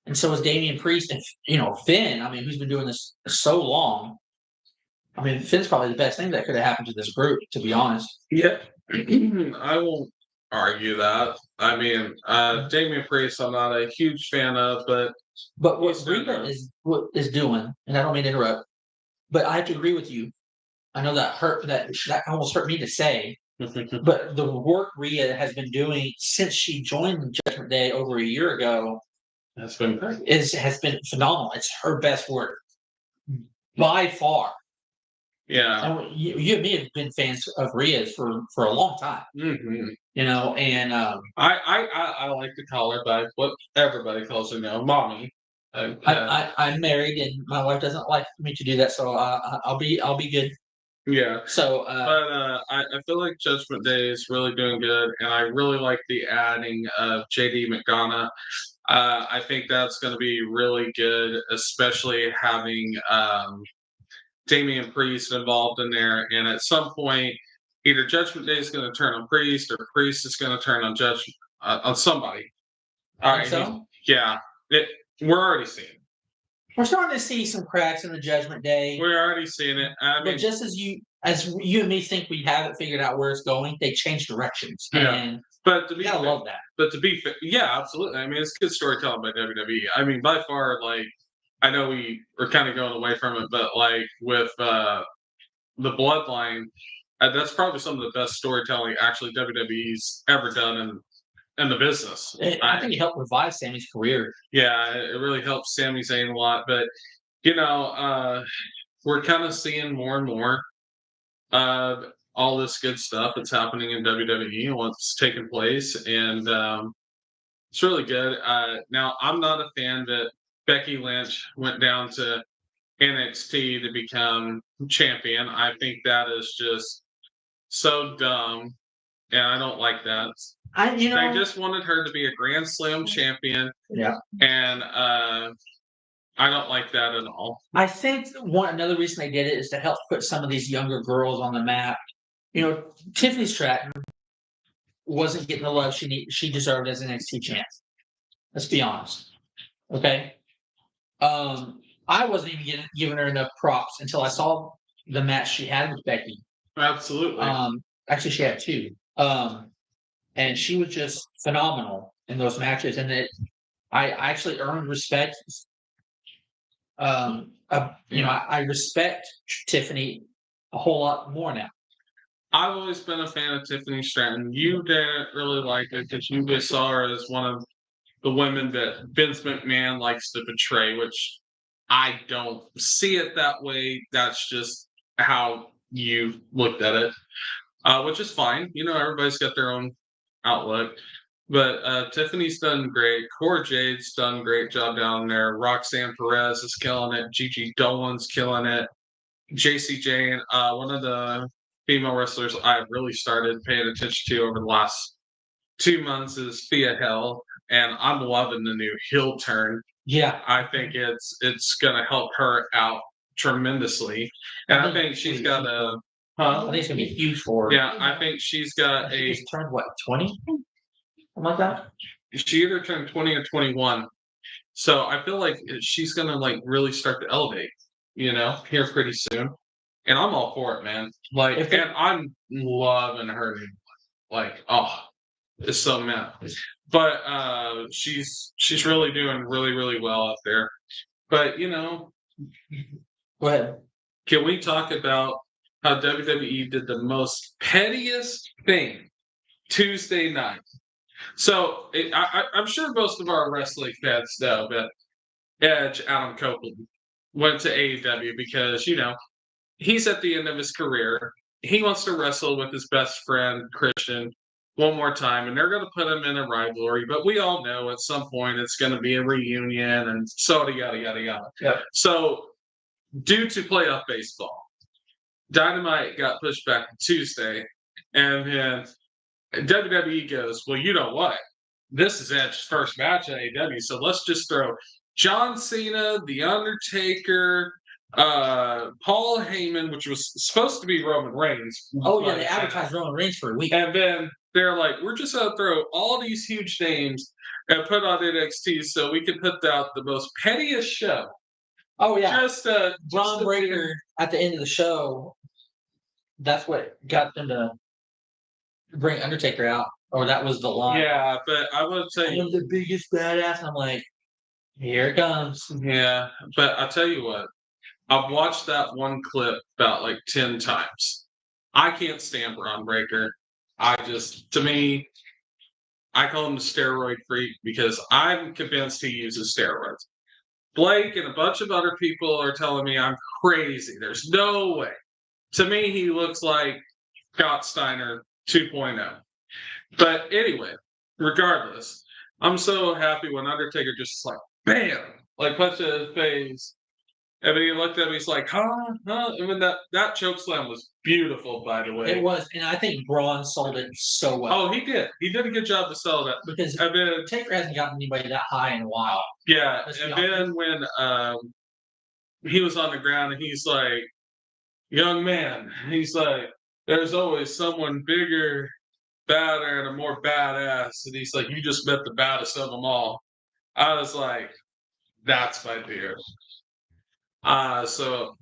and so is Damian Priest and Finn. I mean, who's been doing this so long. I mean, Finn's probably the best thing that could have happened to this group, to be honest. Yeah, I won't argue that. I mean, Damian Priest, I'm not a huge fan of, but what Rhea is doing, and I don't mean to interrupt, but I have to agree with you. I know that hurt. That almost hurt me to say, but the work Rhea has been doing since she joined Judgment Day over a year ago has been phenomenal. It's her best work by far. Yeah, and you and me have been fans of Rhea's for a long time. Mm-hmm. And I like to call her by what everybody calls her now, Mommy. I'm married and my wife doesn't like me to do that, so I'll be good. Yeah. So, but I feel like Judgment Day is really doing good, and I really like the adding of JD McDonough. I think that's going to be really good, especially having Damian Priest involved in there. And at some point, either Judgment Day is going to turn on Priest, or Priest is going to turn on on somebody. All right. So? Yeah. We're already seeing it. We're starting to see some cracks in the Judgment Day. We're already seeing it. I mean, but just as you and me think we have it figured out where it's going, they change directions. Yeah. And but to be I love that. But to be fair, yeah, absolutely. I mean, it's good storytelling by WWE. I mean, by far, like, I know we are kind of going away from it, but like with the Bloodline, that's probably some of the best storytelling actually WWE's ever done in the business. I think it helped revive Sammy's career. Yeah, it really helps Sami Zayn a lot. But we're kind of seeing more and more of all this good stuff that's happening in WWE and what's taking place, and it's really good. Now, I'm not a fan that Becky Lynch went down to NXT to become champion. I think that is just so dumb, and I don't like that. They just wanted her to be a Grand Slam champion. Yeah. And I don't like that at all. I think another reason they did it is to help put some of these younger girls on the map. Tiffany Stratton wasn't getting the love she deserved as an NXT champ. Let's be honest. Okay. I wasn't even giving her enough props until I saw the match she had with Becky. Absolutely. Actually, she had two. And she was just phenomenal in those matches, and I actually earned respect. I respect Tiffany a whole lot more now. I've always been a fan of Tiffany Stratton. You didn't really like it because you just saw her as one of the women that Vince McMahon likes to betray, which I don't see it that way. That's just how you looked at it, which is fine. Everybody's got their own outlook. But Tiffany's done great. Cora Jade's done a great job down there. Roxanne Perez is killing it. Gigi Dolan's killing it. JC Jane, one of the female wrestlers I've really started paying attention to over the last 2 months is Thea Hell, and I'm loving the new heel turn. Yeah, I think it's going to help her out tremendously, and I think she's got a. I think it's gonna be huge for her. Yeah, I think she's got she just turned 20, something like that. She either turned 20 or 21, so I feel like she's gonna really start to elevate. Here pretty soon, and I'm all for it, man. And I'm loving her. It's so mad. But she's really doing really, really well out there. But Go ahead. Can we talk about how WWE did the most pettiest thing Tuesday night? So I'm sure most of our wrestling fans know that Edge, Adam Copeland, went to AEW because he's at the end of his career. He wants to wrestle with his best friend Christian one more time, and they're going to put him in a rivalry. But we all know at some point it's going to be a reunion, and so yada yada yada. Yep. So, due to playoff baseball, Dynamite got pushed back to Tuesday, and then WWE goes, well, you know what? This is Edge's first match at AEW, so let's just throw John Cena, The Undertaker, Paul Heyman, which was supposed to be Roman Reigns. Oh yeah, they advertised Roman Reigns for a week, and then they're like, we're just gonna throw all these huge names and put on NXT so we can put out the most pettiest show. Oh yeah, just Braun Breaker at the end of the show. That's what got them to bring Undertaker out, or that was the line. Yeah, but I want to tell you, I'm the biggest badass. And I'm like, here it comes. Yeah, but I'll tell you what, I've watched that one clip about 10 times. I can't stand Braun Breaker. To me, I call him the steroid freak because I'm convinced he uses steroids. Blake and a bunch of other people are telling me I'm crazy. There's no way. To me, he looks like Scott Steiner 2.0. But anyway, regardless, I'm so happy when Undertaker just bam, punched in his face. And then he looked at me, he's like, huh? And then that choke slam was beautiful, by the way. It was, and I think Braun sold it so well. Oh, he did. He did a good job to sell that. Because Taker hasn't gotten anybody that high in a while. Yeah, and then when he was on the ground and he's like, young man, he's like, there's always someone bigger, badder, and a more badass. And he's like, you just met the baddest of them all. I was like, that's my dude. So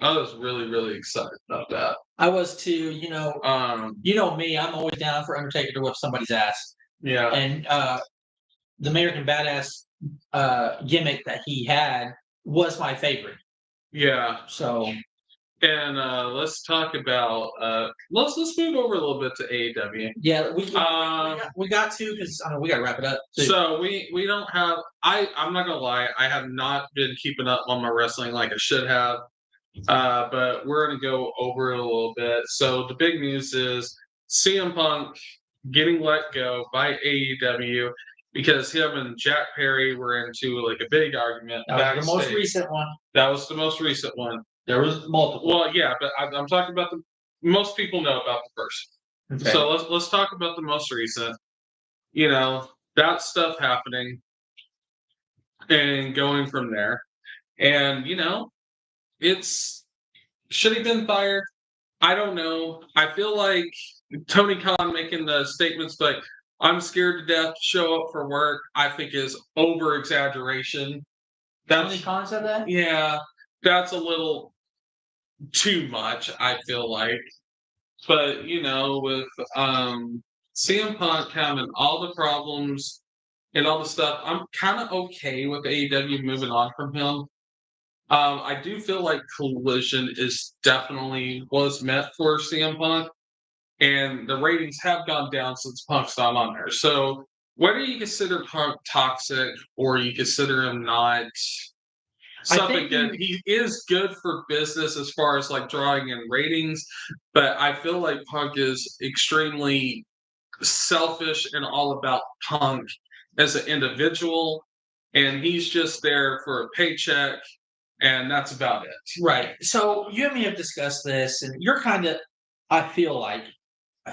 I was really, really excited about that. I was too. You know me. I'm always down for Undertaker to whip somebody's ass. Yeah. And the American Badass gimmick that he had was my favorite. Yeah. So And let's talk about let's move over a little bit to AEW. Yeah, we got to because we got to wrap it up. Too. So we don't have. I'm not gonna lie. I have not been keeping up on my wrestling like I should have. But we're gonna go over it a little bit. So the big news is CM Punk getting let go by AEW because him and Jack Perry were into like a big argument. That was the most recent one. That was the most recent one. There was multiple. Well, yeah, but I'm talking about the most people know about the first. Okay. So let's talk about the most recent. You know, that stuff happening and going from there. And you know, it's should he been fired? I don't know. I feel like Tony Khan making the statements like I'm scared to death to show up for work, I think is over exaggeration. Tony Khan said that? Yeah. That's a little too much, I feel like. But you know, with CM Punk having all the problems and all the stuff, I'm kind of okay with AEW moving on from him. I do feel like Collision is definitely was meant for CM Punk, and the ratings have gone down since Punk's not on there. So whether you consider Punk toxic or you consider him not something good, he is good for business as far as like drawing in ratings, but I feel like Punk is extremely selfish and all about Punk as an individual, and he's just there for a paycheck, and that's about it. Right. So you and me have discussed this, and you're kind of, I feel like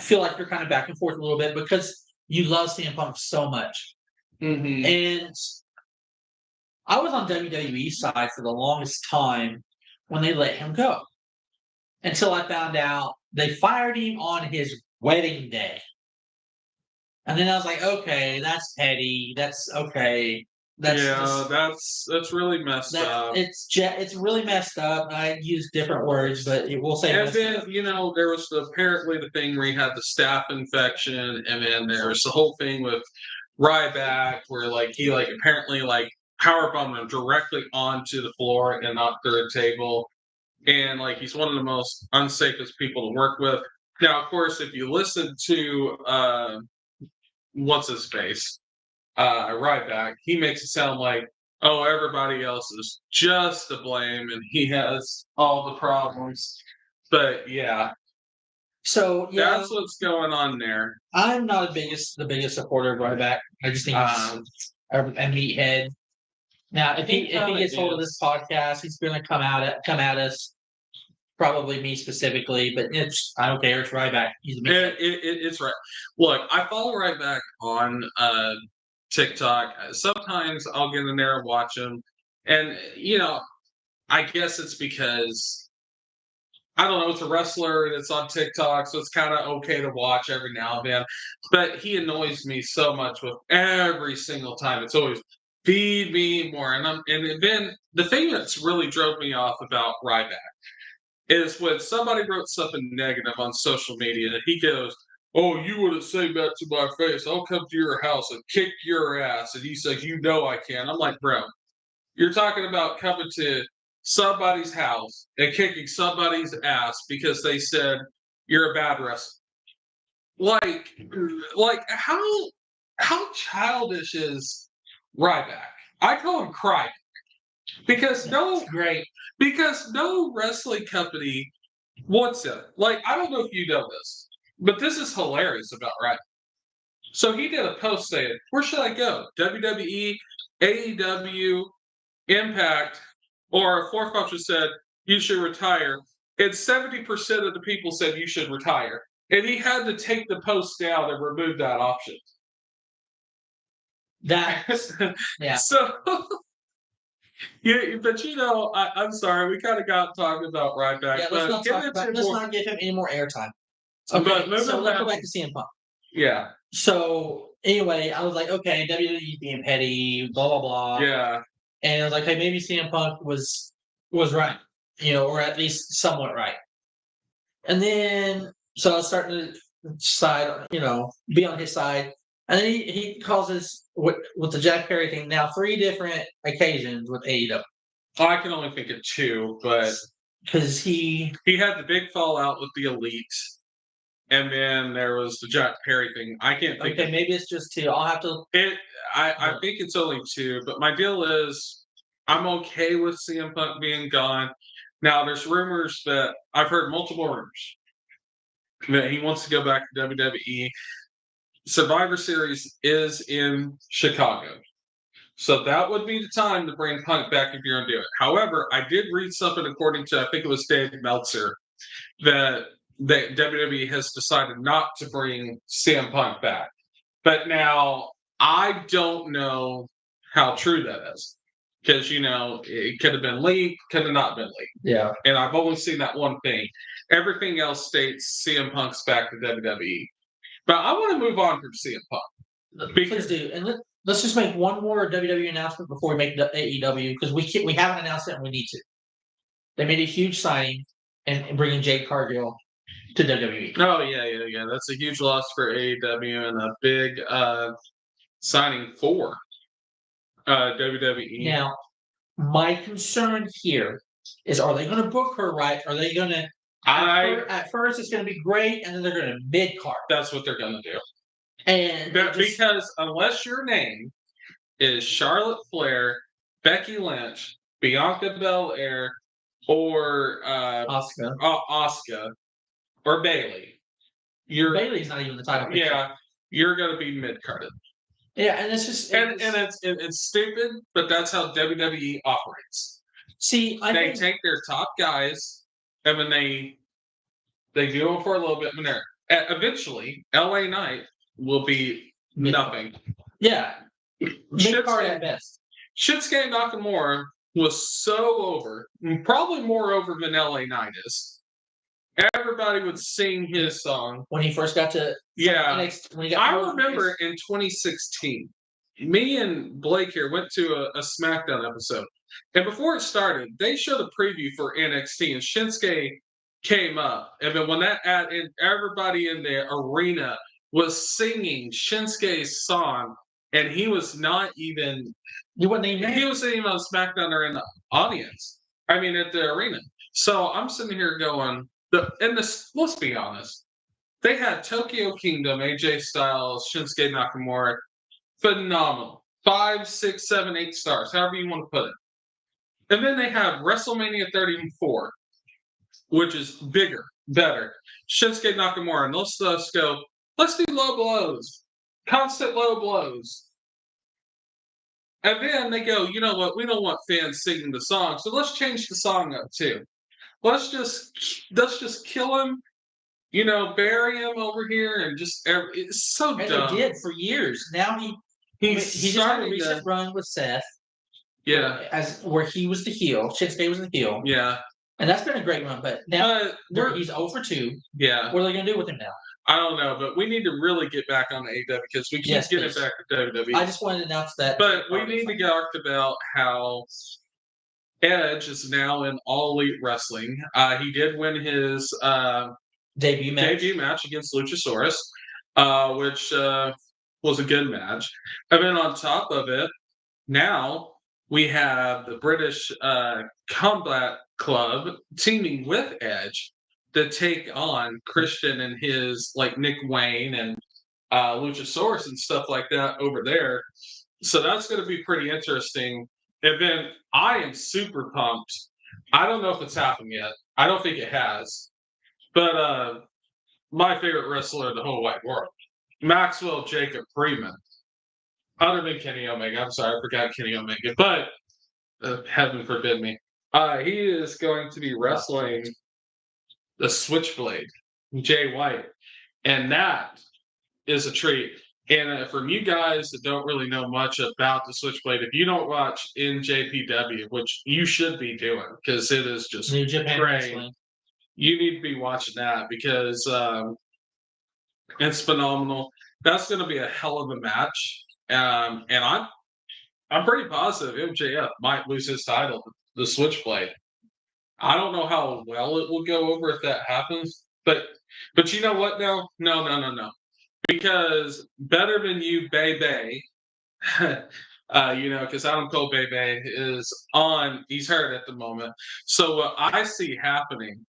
you're kind of back and forth a little bit because you love CM Punk so much, and I was on WWE's side for the longest time when they let him go, until I found out they fired him on his wedding day. And then I was like, okay, that's petty. That's okay. That's really messed up. It's really messed up. I use different words, but we'll say. And then you know there was apparently the thing where he had the staph infection, and then there was the whole thing with Ryback where like he like apparently like powerbombed him directly onto the floor and not through a table, and like he's one of the most unsafest people to work with. Now, of course, if you listen to what's his face, Ryback, he makes it sound like, oh, everybody else is just to blame and he has all the problems. But yeah. So yeah, that's what's going on there. I'm not the biggest supporter of Ryback. I just think he's a meathead. Now, if he gets hold of this podcast, he's going to come at us. Probably me specifically, but I don't care. It's Ryback. He's a meathead. It's right. Look, I follow Ryback on TikTok. Sometimes I'll get in there and watch him, and you know, I guess it's because I don't know. It's a wrestler and it's on TikTok, so it's kind of okay to watch every now and then. But he annoys me so much with every single time. It's always feed me more, and then the thing that's really drove me off about Ryback is when somebody wrote something negative on social media, and he goes, oh, you wouldn't say that to my face. I'll come to your house and kick your ass. And he's like, you know I can. I'm like, bro, you're talking about coming to somebody's house and kicking somebody's ass because they said you're a bad wrestler. Like how childish is Ryback? I call him Cry. Because no wrestling company wants him. Like, I don't know if you know this, but this is hilarious about Ryback. So he did a post saying, where should I go? WWE, AEW, Impact, or Fourth Option said, you should retire. And 70% of the people said you should retire. And he had to take the post down and remove that option. Yeah. So... yeah, but you know, I'm sorry, we kind of got talking about Ryback. Yeah, let's not give him any more airtime. Okay, so let's go back to CM Punk. Yeah. So anyway, I was like, okay, WWE's being petty, blah blah blah. Yeah. And I was like, hey, maybe CM Punk was right, you know, or at least somewhat right. And then so I was starting to side, you know, be on his side. And then he causes with the Jack Perry thing now 3 different occasions with AEW. I can only think of 2, but Because he had the big fallout with the Elite, and then there was the Jack Perry thing. I can't think. Okay, maybe it's just 2. I'll have to. I think it's only 2, but my deal is I'm okay with CM Punk being gone. Now, there's rumors that I've heard multiple rumors that he wants to go back to WWE. Survivor Series is in Chicago. So that would be the time to bring Punk back if you're going to do it. However, I did read something according to, I think it was Dave Meltzer, that WWE has decided not to bring CM Punk back. But now, I don't know how true that is. Because, it could have been leaked, could have not been leaked. Yeah. And I've only seen that one thing. Everything else states CM Punk's back to WWE. But I want to move on from CM Punk. Please do. And let's just make one more WWE announcement before we make AEW, because we haven't announced it and we need to. They made a huge signing and bringing Jade Cargill to WWE. Oh, yeah. That's a huge loss for AEW and a big signing for WWE. Now, my concern here is, are they going to book her right? Are they going to... At first, it's going to be great, and then they're going to mid-card. That's what they're going to do. And because unless your name is Charlotte Flair, Becky Lynch, Bianca Belair, or Asuka, or Bayley, Bayley's not even the title picture. Yeah, you're going to be mid-carded. Yeah, and it's just... it's stupid, but that's how WWE operates. See, they take their top guys, and then they do them for a little bit, and eventually, LA Knight will be nothing. Yeah. Mid-card at best. Shinsuke Nakamura was so over, probably more over than LA Knight is. Everybody would sing his song. When he first got to... Yeah. I remember in 2016, me and Blake here went to a SmackDown episode. And before it started, they showed a preview for NXT, and Shinsuke came up. And then when and everybody in the arena was singing Shinsuke's song, and he was not even... He wasn't even on SmackDown or in the audience. I mean, at the arena. So I'm sitting here going... let's be honest. They had Tokyo Kingdom, AJ Styles, Shinsuke Nakamura. Phenomenal. 5, 6, 7, 8 stars, however you want to put it. And then they have WrestleMania 34, which is bigger, better. Shinsuke Nakamura, and let's go, let's do low blows. Constant low blows. And then they go, you know what, we don't want fans singing the song, so let's change the song up too. Let's just kill him, bury him over here, and it's so dumb. And they did for years. Now he's just had a recent run with Seth. Yeah. Where he was the heel. Shinsuke was the heel. Yeah. And that's been a great run, but now he's 0-2. Yeah. What are they going to do with him now? I don't know, but we need to really get back on the AEW because we keep getting back to WWE. I just wanted to announce that. But we need to talk about how Edge is now in All Elite Wrestling. He did win his debut match against Luchasaurus, which was a good match. And then on top of it, now we have the British Combat Club teaming with Edge to take on Christian and his, like, Nick Wayne and Luchasaurus and stuff like that over there. So that's going to be pretty interesting. And then I am super pumped. I don't know if it's happened yet. I don't think it has. But my favorite wrestler in the whole wide world, Maxwell Jacob Freeman. Other than Kenny Omega. I'm sorry, I forgot Kenny Omega. But heaven forbid me. He is going to be wrestling the Switchblade, Jay White. And that is a treat. And from you guys that don't really know much about the Switchblade, if you don't watch NJPW, which you should be doing because it is just New Japan great, you need to be watching that because it's phenomenal. That's going to be a hell of a match. And I'm pretty positive MJF might lose his title, the Switchblade. I don't know how well it will go over if that happens, but you know what? No. Because Better Than You, Baby, Because Adam Cole Bebe he's hurt at the moment. So what I see happening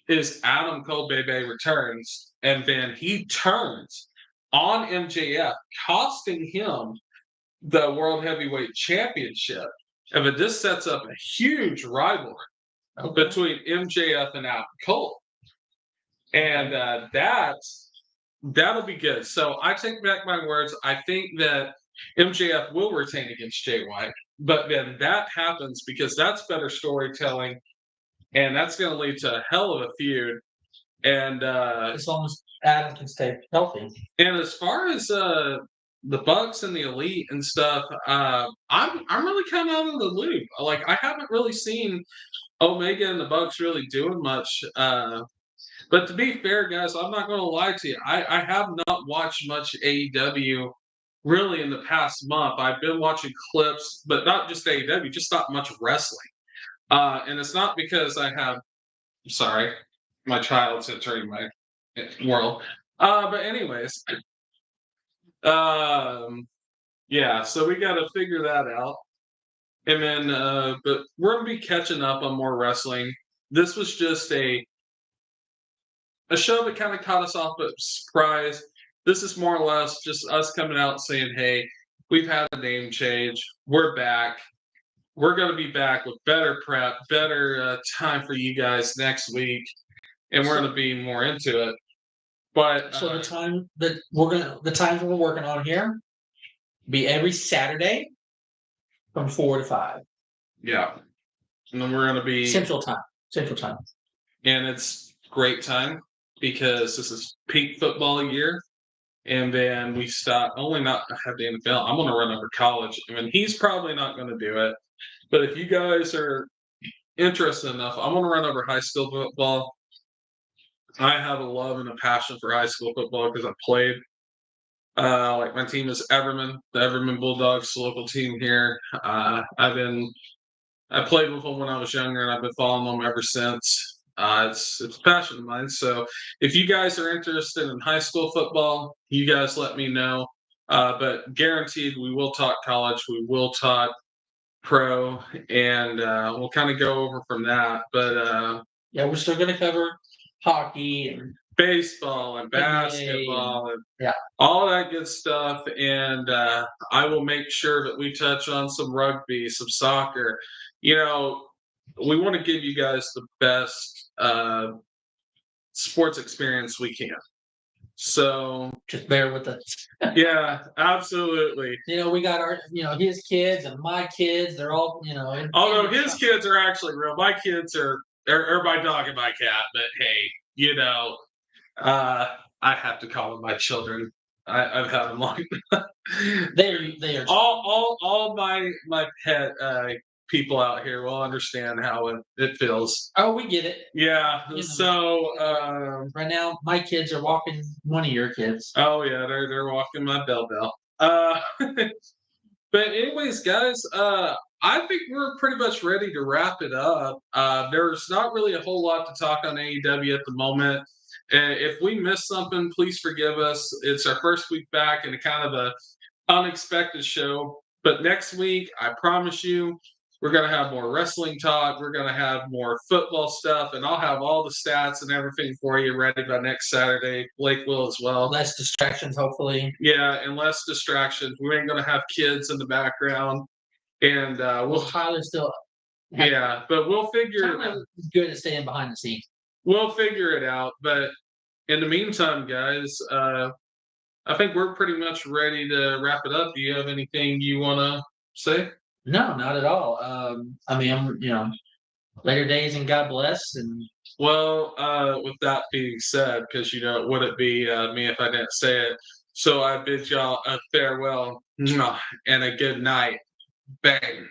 is Adam Cole Bebe returns, and then he turns on MJF, costing him the World Heavyweight Championship. And but this sets up a huge rivalry between MJF and Adam Cole. And that'll be good. So I take back my words. I think that MJF will retain against Jay White, but then that happens because that's better storytelling, and that's going to lead to a hell of a feud. And as long as Adam can stay healthy. And as far as the Bucks and the Elite and stuff, I'm really kind of out of the loop. Like I haven't really seen Omega and the Bucks really doing much. But to be fair, guys, I'm not going to lie to you. I have not watched much AEW really in the past month. I've been watching clips, but not just AEW, just not much wrestling. And it's not because I'm sorry, my child's entering my world. But anyways, yeah, so we got to figure that out. And then, but we're going to be catching up on more wrestling. This was just a show that kind of caught us off by surprise. This is more or less just us coming out saying, hey, we've had a name change. We're back. We're going to be back with better prep, better time for you guys next week. And we're going to be more into it. But so the times that we're working on here be every Saturday from 4 to 5. Yeah. And then we're going to be Central time. And it's great time because this is peak football year. And then we stop only not have the NFL. I'm going to run over college. I mean, he's probably not going to do it. But if you guys are interested enough, I'm going to run over high school football. I have a love and a passion for high school football because I played. Like my team is Everman, the Everman Bulldogs, the local team here. I played with them when I was younger, and I've been following them ever since. It's a passion of mine. So if you guys are interested in high school football, you guys let me know. But guaranteed, we will talk college. We will talk pro, and we'll kind of go over from that. But yeah, we're still going to cover hockey and baseball and basketball and all that good stuff. And I will make sure that we touch on some rugby, some soccer. We want to give you guys the best sports experience we can. So just bear with us. Yeah, absolutely. We got our, his kids and my kids. They're all, Although his kids are actually real. My kids are my dog and my cat. But hey, I have to call them my children. I've had them long. They are all my pet people out here will understand how it feels. Oh, we get it. Yeah. So right now, my kids are walking one of your kids. Oh yeah, they're walking my Bell. But anyways, guys, I think we're pretty much ready to wrap it up. There's not really a whole lot to talk on AEW at the moment. If we missed something, please forgive us. It's our first week back and a kind of a unexpected show. But next week, I promise you, we're going to have more wrestling talk. We're going to have more football stuff. And I'll have all the stats and everything for you ready by next Saturday. Blake will as well. Less distractions, hopefully. Yeah, and less distractions. We ain't going to have kids in the background. And Tyler's still. Yeah, but we'll figure. Tyler's good at staying behind the scenes. We'll figure it out. But in the meantime, guys, I think we're pretty much ready to wrap it up. Do you have anything you want to say? No, not at all. I mean, later days and God bless. And well, with that being said, because it wouldn't be me if I didn't say it. So I bid y'all a farewell and a good night. Bang.